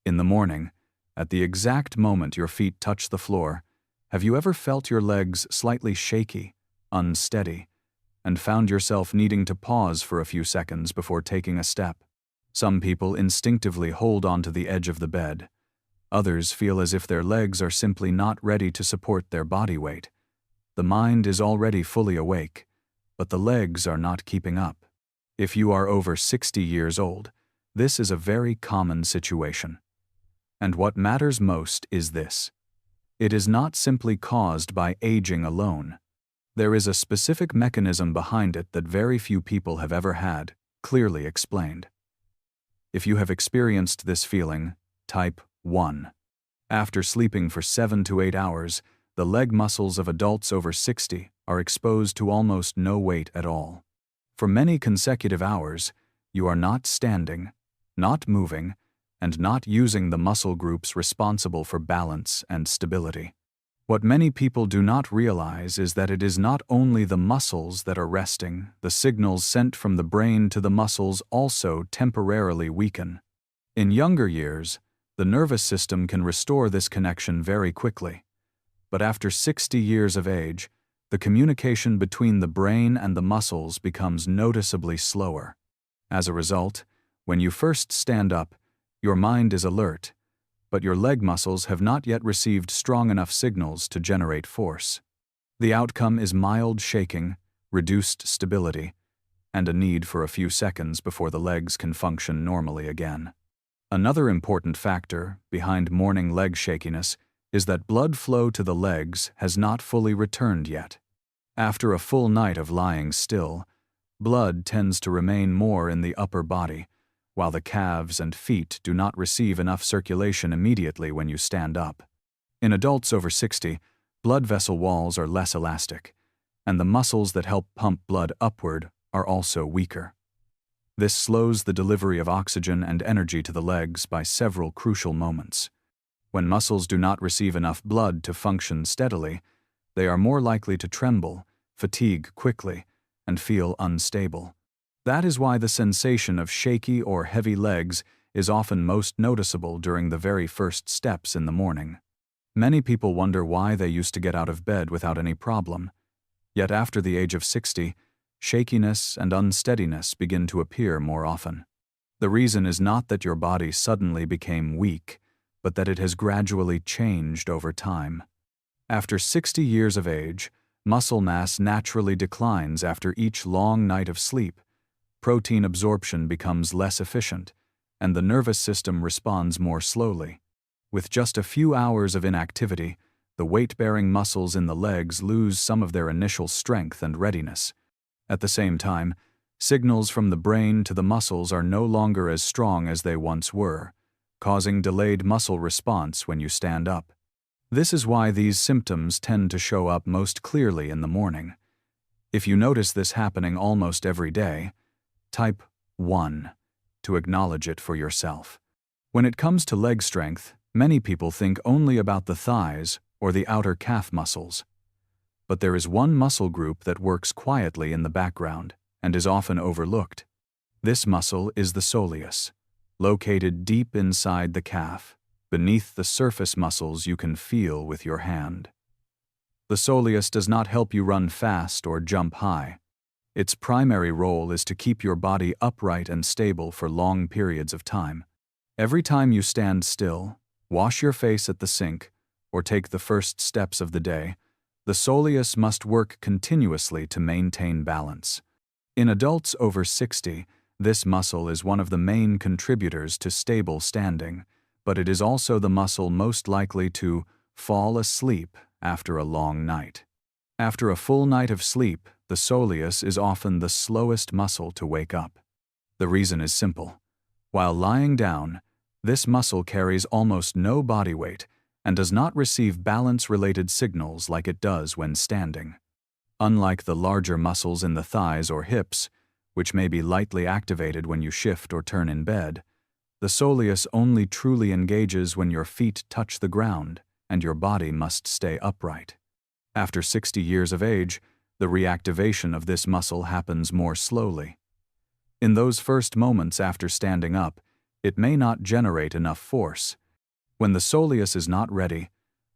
In the morning, at the exact moment your feet touch the floor, have you ever felt your legs slightly shaky, unsteady, and found yourself needing to pause for a few seconds before taking a step? Some people instinctively hold onto the edge of the bed. Others feel as if their legs are simply not ready to support their body weight. The mind is already fully awake, but the legs are not keeping up. If you are over 60 years old, this is a very common situation. And what matters most is this: it is not simply caused by aging alone. There is a specific mechanism behind it that very few people have ever had clearly explained. If you have experienced this feeling, type 1. After sleeping for 7 to 8 hours, the leg muscles of adults over 60 are exposed to almost no weight at all. For many consecutive hours, you are not standing, not moving, and not using the muscle groups responsible for balance and stability. What many people do not realize is that it is not only the muscles that are resting, the signals sent from the brain to the muscles also temporarily weaken. In younger years, the nervous system can restore this connection very quickly. But after 60 years of age, the communication between the brain and the muscles becomes noticeably slower. As a result, when you first stand up, your mind is alert, but your leg muscles have not yet received strong enough signals to generate force. The outcome is mild shaking, reduced stability, and a need for a few seconds before the legs can function normally again. Another important factor behind morning leg shakiness is that blood flow to the legs has not fully returned yet. After a full night of lying still, blood tends to remain more in the upper body, while the calves and feet do not receive enough circulation immediately when you stand up. In adults over 60, blood vessel walls are less elastic, and the muscles that help pump blood upward are also weaker. This slows the delivery of oxygen and energy to the legs by several crucial moments. When muscles do not receive enough blood to function steadily, they are more likely to tremble, fatigue quickly, and feel unstable. That is why the sensation of shaky or heavy legs is often most noticeable during the very first steps in the morning. Many people wonder why they used to get out of bed without any problem. Yet after the age of 60, shakiness and unsteadiness begin to appear more often. The reason is not that your body suddenly became weak, but that it has gradually changed over time. After 60 years of age, muscle mass naturally declines after each long night of sleep. Protein absorption becomes less efficient, and the nervous system responds more slowly. With just a few hours of inactivity, the weight-bearing muscles in the legs lose some of their initial strength and readiness. At the same time, signals from the brain to the muscles are no longer as strong as they once were, causing delayed muscle response when you stand up. This is why these symptoms tend to show up most clearly in the morning. If you notice this happening almost every day, type 1 to acknowledge it for yourself. When it comes to leg strength, many people think only about the thighs or the outer calf muscles. But there is one muscle group that works quietly in the background and is often overlooked. This muscle is the soleus, located deep inside the calf, beneath the surface muscles you can feel with your hand. The soleus does not help you run fast or jump high. Its primary role is to keep your body upright and stable for long periods of time. Every time you stand still, wash your face at the sink, or take the first steps of the day, the soleus must work continuously to maintain balance. In adults over 60, this muscle is one of the main contributors to stable standing, but it is also the muscle most likely to fall asleep after a long night. After a full night of sleep, the soleus is often the slowest muscle to wake up. The reason is simple. While lying down, this muscle carries almost no body weight and does not receive balance-related signals like it does when standing. Unlike the larger muscles in the thighs or hips, which may be lightly activated when you shift or turn in bed, the soleus only truly engages when your feet touch the ground and your body must stay upright. After 60 years of age, the reactivation of this muscle happens more slowly. In those first moments after standing up, it may not generate enough force. When the soleus is not ready,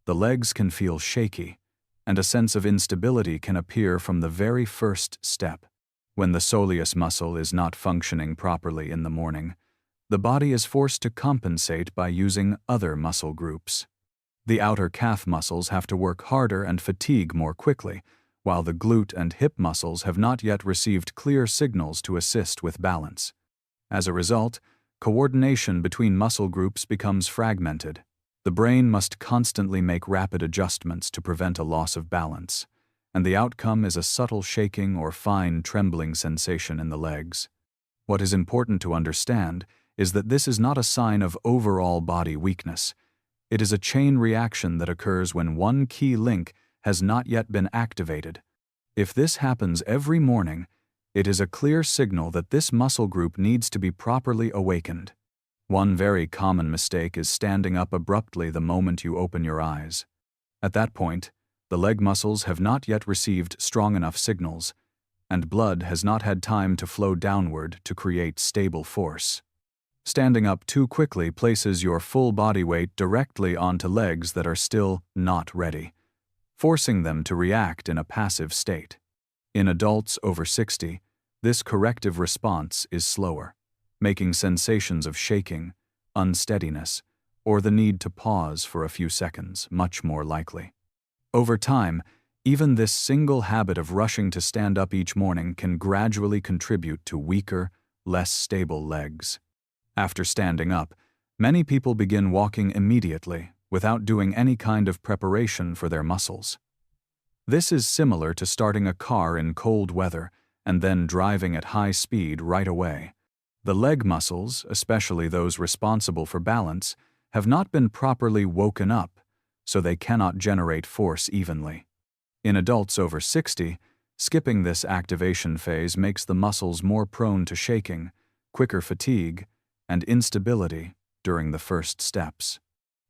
the legs can feel shaky, and a sense of instability can appear from the very first step. When the soleus muscle is not functioning properly in the morning, the body is forced to compensate by using other muscle groups. The outer calf muscles have to work harder and fatigue more quickly, while the glute and hip muscles have not yet received clear signals to assist with balance. As a result, coordination between muscle groups becomes fragmented. The brain must constantly make rapid adjustments to prevent a loss of balance, and the outcome is a subtle shaking or fine trembling sensation in the legs. What is important to understand is that this is not a sign of overall body weakness. It is a chain reaction that occurs when one key link has not yet been activated. If this happens every morning, it is a clear signal that this muscle group needs to be properly awakened. One very common mistake is standing up abruptly the moment you open your eyes. At that point, the leg muscles have not yet received strong enough signals, and blood has not had time to flow downward to create stable force. Standing up too quickly places your full body weight directly onto legs that are still not ready, forcing them to react in a passive state. In adults over 60, this corrective response is slower, making sensations of shaking, unsteadiness, or the need to pause for a few seconds much more likely. Over time, even this single habit of rushing to stand up each morning can gradually contribute to weaker, less stable legs. After standing up, many people begin walking immediately without doing any kind of preparation for their muscles. This is similar to starting a car in cold weather and then driving at high speed right away. The leg muscles, especially those responsible for balance, have not been properly woken up, so they cannot generate force evenly. In adults over 60, skipping this activation phase makes the muscles more prone to shaking, quicker fatigue, and instability during the first steps.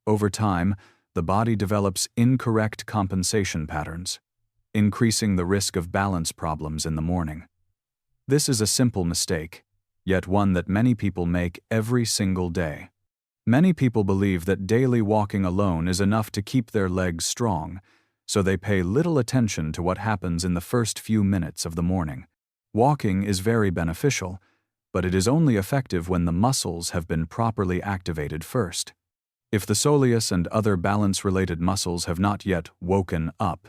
Over time, the body develops incorrect compensation patterns, increasing the risk of balance problems in the morning. This is a simple mistake, yet one that many people make every single day. Many people believe that daily walking alone is enough to keep their legs strong, so they pay little attention to what happens in the first few minutes of the morning. Walking is very beneficial, but it is only effective when the muscles have been properly activated first. If the soleus and other balance-related muscles have not yet woken up,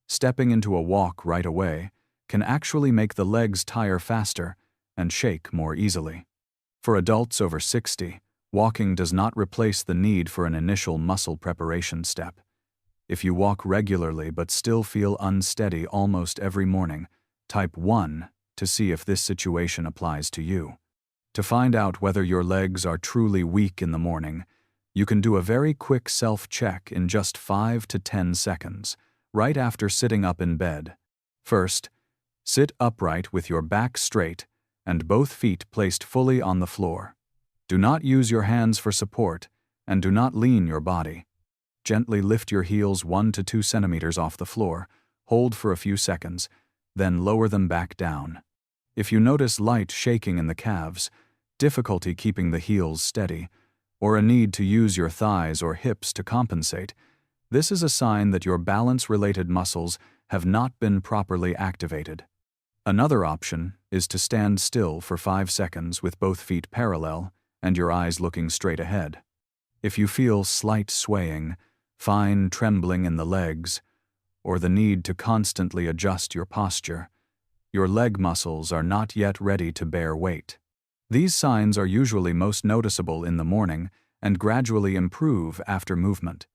stepping into a walk right away can actually make the legs tire faster and shake more easily. For adults over 60, walking does not replace the need for an initial muscle preparation step. If you walk regularly but still feel unsteady almost every morning, type 1 to see if this situation applies to you. To find out whether your legs are truly weak in the morning, you can do a very quick self-check in just 5 to 10 seconds, right after sitting up in bed. First, sit upright with your back straight and both feet placed fully on the floor. Do not use your hands for support, and do not lean your body. Gently lift your heels 1 to 2 centimeters off the floor, hold for a few seconds, then lower them back down. If you notice light shaking in the calves, difficulty keeping the heels steady, or a need to use your thighs or hips to compensate, this is a sign that your balance-related muscles have not been properly activated. Another option is to stand still for 5 seconds with both feet parallel and your eyes looking straight ahead. If you feel slight swaying, fine trembling in the legs, or the need to constantly adjust your posture, your leg muscles are not yet ready to bear weight. These signs are usually most noticeable in the morning and gradually improve after movement.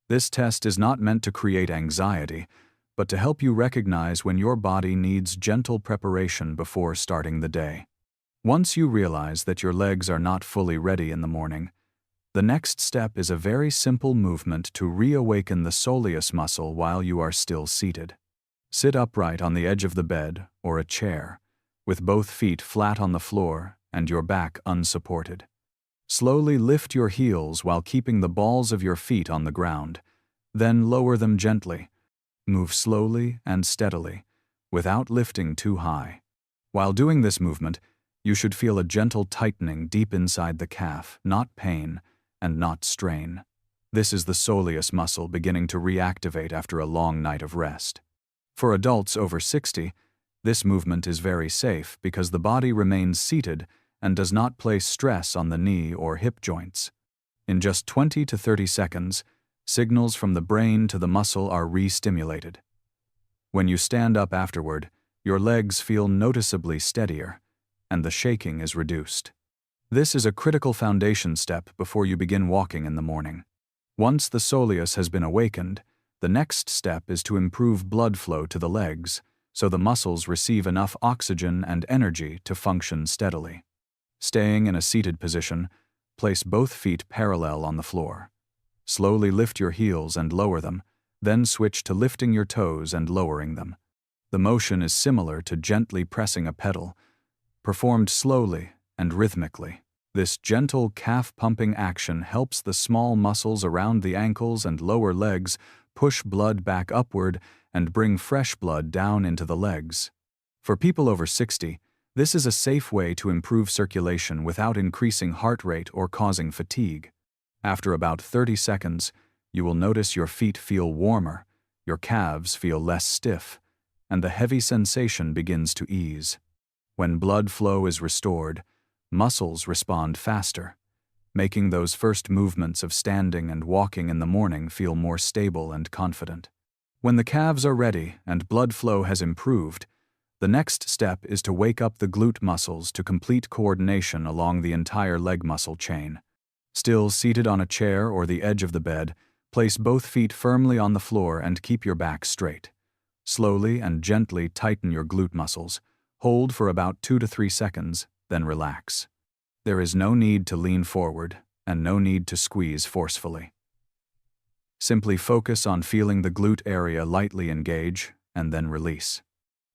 This test is not meant to create anxiety, but to help you recognize when your body needs gentle preparation before starting the day. Once you realize that your legs are not fully ready in the morning, the next step is a very simple movement to reawaken the soleus muscle while you are still seated. Sit upright on the edge of the bed or a chair, with both feet flat on the floor and your back unsupported. Slowly lift your heels while keeping the balls of your feet on the ground, then lower them gently. Move slowly and steadily, without lifting too high. While doing this movement, You should feel a gentle tightening deep inside the calf, not pain and not strain. This is the soleus muscle beginning to reactivate after a long night of rest. For adults over 60, this movement is very safe because the body remains seated and does not place stress on the knee or hip joints. In just 20 to 30 seconds, signals from the brain to the muscle are re-stimulated. When you stand up afterward, your legs feel noticeably steadier, and the shaking is reduced. This is a critical foundation step before you begin walking in the morning. Once the soleus has been awakened, the next step is to improve blood flow to the legs so the muscles receive enough oxygen and energy to function steadily. Staying in a seated position, place both feet parallel on the floor. Slowly lift your heels and lower them, then switch to lifting your toes and lowering them. The motion is similar to gently pressing a pedal, performed slowly and rhythmically. This gentle calf-pumping action helps the small muscles around the ankles and lower legs push blood back upward and bring fresh blood down into the legs. For people over 60, this is a safe way to improve circulation without increasing heart rate or causing fatigue. After about 30 seconds, you will notice your feet feel warmer, your calves feel less stiff, and the heavy sensation begins to ease. When blood flow is restored, muscles respond faster, making those first movements of standing and walking in the morning feel more stable and confident. When the calves are ready and blood flow has improved, the next step is to wake up the glute muscles to complete coordination along the entire leg muscle chain. Still seated on a chair or the edge of the bed, place both feet firmly on the floor and keep your back straight. Slowly and gently tighten your glute muscles. Hold for about 2 to 3 seconds, then relax. There is no need to lean forward and no need to squeeze forcefully. Simply focus on feeling the glute area lightly engage and then release.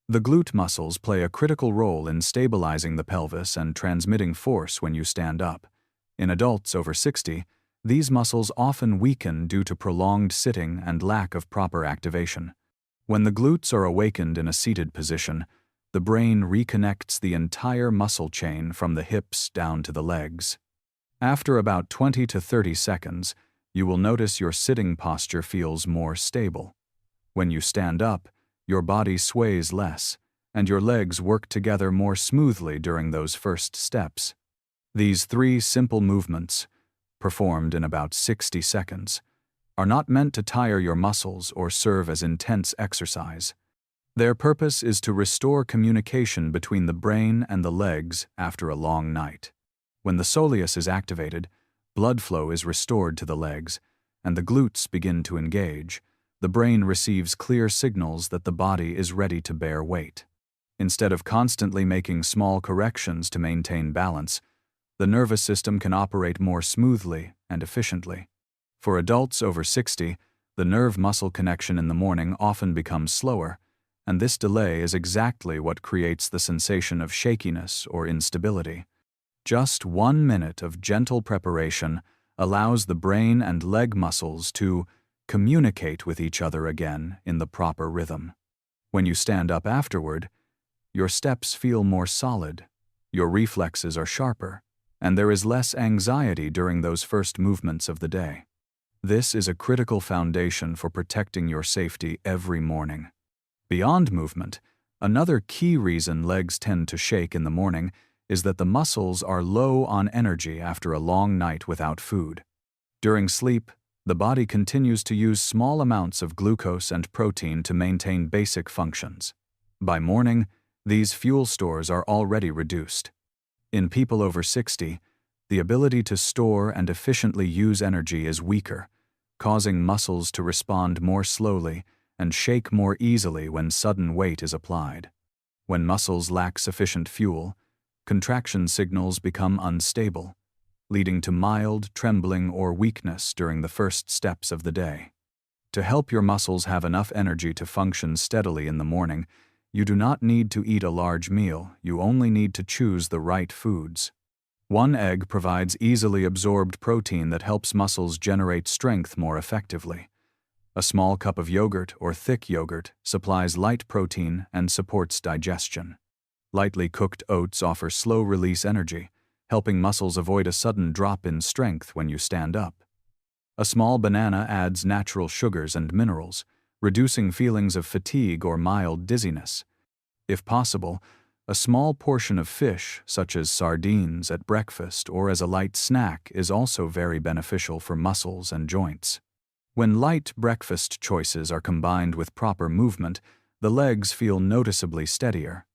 The glute muscles play a critical role in stabilizing the pelvis and transmitting force when you stand up. In adults over 60, these muscles often weaken due to prolonged sitting and lack of proper activation. When the glutes are awakened in a seated position, the brain reconnects the entire muscle chain from the hips down to the legs. After about 20 to 30 seconds, you will notice your sitting posture feels more stable. When you stand up, your body sways less, and your legs work together more smoothly during those first steps. These 3 simple movements, performed in about 60 seconds, are not meant to tire your muscles or serve as intense exercise. Their purpose is to restore communication between the brain and the legs after a long night. When the soleus is activated, blood flow is restored to the legs, and the glutes begin to engage. The brain receives clear signals that the body is ready to bear weight. Instead of constantly making small corrections to maintain balance, the nervous system can operate more smoothly and efficiently. For adults over 60, the nerve-muscle connection in the morning often becomes slower, and this delay is exactly what creates the sensation of shakiness or instability. Just 1 minute of gentle preparation allows the brain and leg muscles to communicate with each other again in the proper rhythm. When you stand up afterward, your steps feel more solid, your reflexes are sharper, and there is less anxiety during those first movements of the day. This is a critical foundation for protecting your safety every morning. Beyond movement, another key reason legs tend to shake in the morning is that the muscles are low on energy after a long night without food. During sleep, the body continues to use small amounts of glucose and protein to maintain basic functions. By morning, these fuel stores are already reduced. In people over 60, the ability to store and efficiently use energy is weaker, causing muscles to respond more slowly and shake more easily when sudden weight is applied. When muscles lack sufficient fuel, contraction signals become unstable, leading to mild trembling or weakness during the first steps of the day. To help your muscles have enough energy to function steadily in the morning, you do not need to eat a large meal, you only need to choose the right foods. 1 egg provides easily absorbed protein that helps muscles generate strength more effectively. A small cup of yogurt or thick yogurt supplies light protein and supports digestion. Lightly cooked oats offer slow-release energy, helping muscles avoid a sudden drop in strength when you stand up. A small banana adds natural sugars and minerals, reducing feelings of fatigue or mild dizziness. If possible, a small portion of fish, such as sardines, at breakfast or as a light snack is also very beneficial for muscles and joints. When light breakfast choices are combined with proper movement, the legs feel noticeably steadier.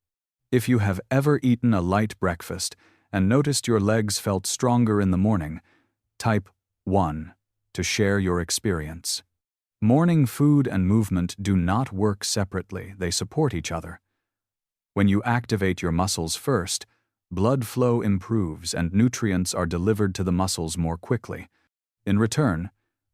If you have ever eaten a light breakfast and noticed your legs felt stronger in the morning, type 1 to share your experience. Morning food and movement do not work separately, they support each other. When you activate your muscles first, blood flow improves and nutrients are delivered to the muscles more quickly. In return,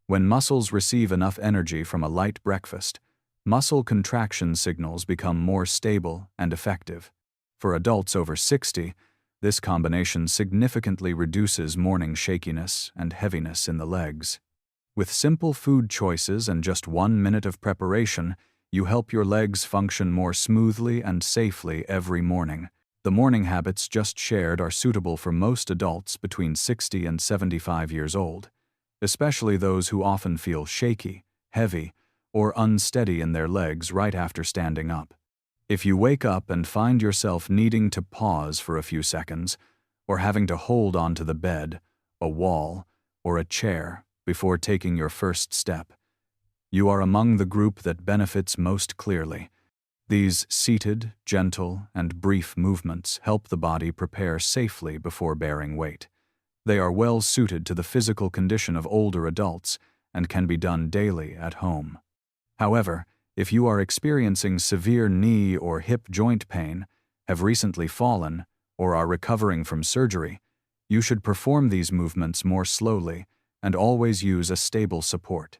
when muscles receive enough energy from a light breakfast, muscle contraction signals become more stable and effective. For adults over 60, this combination significantly reduces morning shakiness and heaviness in the legs. With simple food choices and just 1 minute of preparation, you help your legs function more smoothly and safely every morning. The morning habits just shared are suitable for most adults between 60 and 75 years old, especially those who often feel shaky, heavy, or unsteady in their legs right after standing up. If you wake up and find yourself needing to pause for a few seconds, or having to hold onto the bed, a wall, or a chair before taking your first step, you are among the group that benefits most clearly. These seated, gentle, and brief movements help the body prepare safely before bearing weight. They are well suited to the physical condition of older adults and can be done daily at home. However, if you are experiencing severe knee or hip joint pain, have recently fallen, or are recovering from surgery, you should perform these movements more slowly and always use a stable support.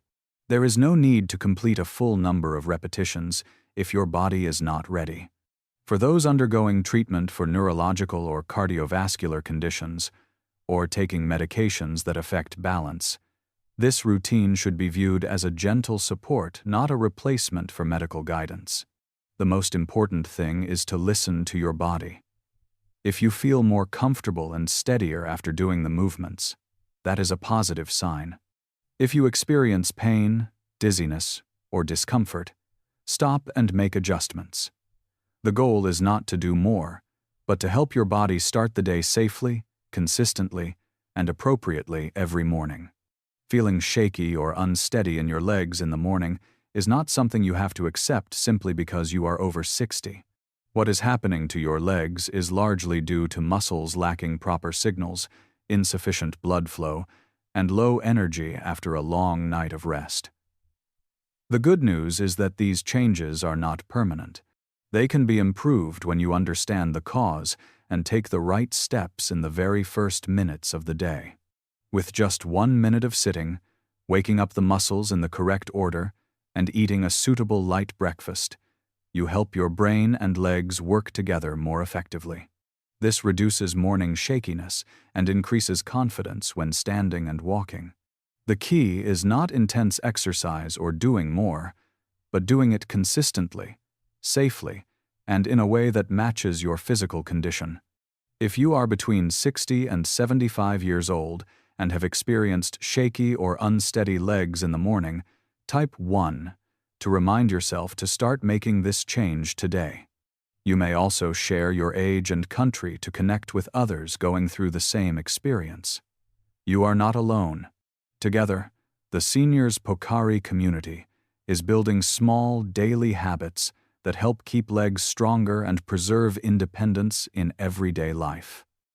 There is no need to complete a full number of repetitions if your body is not ready. For those undergoing treatment for neurological or cardiovascular conditions, or taking medications that affect balance, this routine should be viewed as a gentle support, not a replacement for medical guidance. The most important thing is to listen to your body. If you feel more comfortable and steadier after doing the movements, that is a positive sign. If you experience pain, dizziness, or discomfort, stop and make adjustments. The goal is not to do more, but to help your body start the day safely, consistently, and appropriately every morning. Feeling shaky or unsteady in your legs in the morning is not something you have to accept simply because you are over 60. What is happening to your legs is largely due to muscles lacking proper signals, insufficient blood flow, and low energy after a long night of rest. The good news is that these changes are not permanent. They can be improved when you understand the cause and take the right steps in the very first minutes of the day. With just 1 minute of sitting, waking up the muscles in the correct order, and eating a suitable light breakfast, you help your brain and legs work together more effectively. This reduces morning shakiness and increases confidence when standing and walking. The key is not intense exercise or doing more, but doing it consistently, safely, and in a way that matches your physical condition. If you are between 60 and 75 years old and have experienced shaky or unsteady legs in the morning, type 1 to remind yourself to start making this change today. You may also share your age and country to connect with others going through the same experience. You are not alone. Together, the seniorspocari community is building small daily habits that help keep legs stronger and preserve independence in everyday life.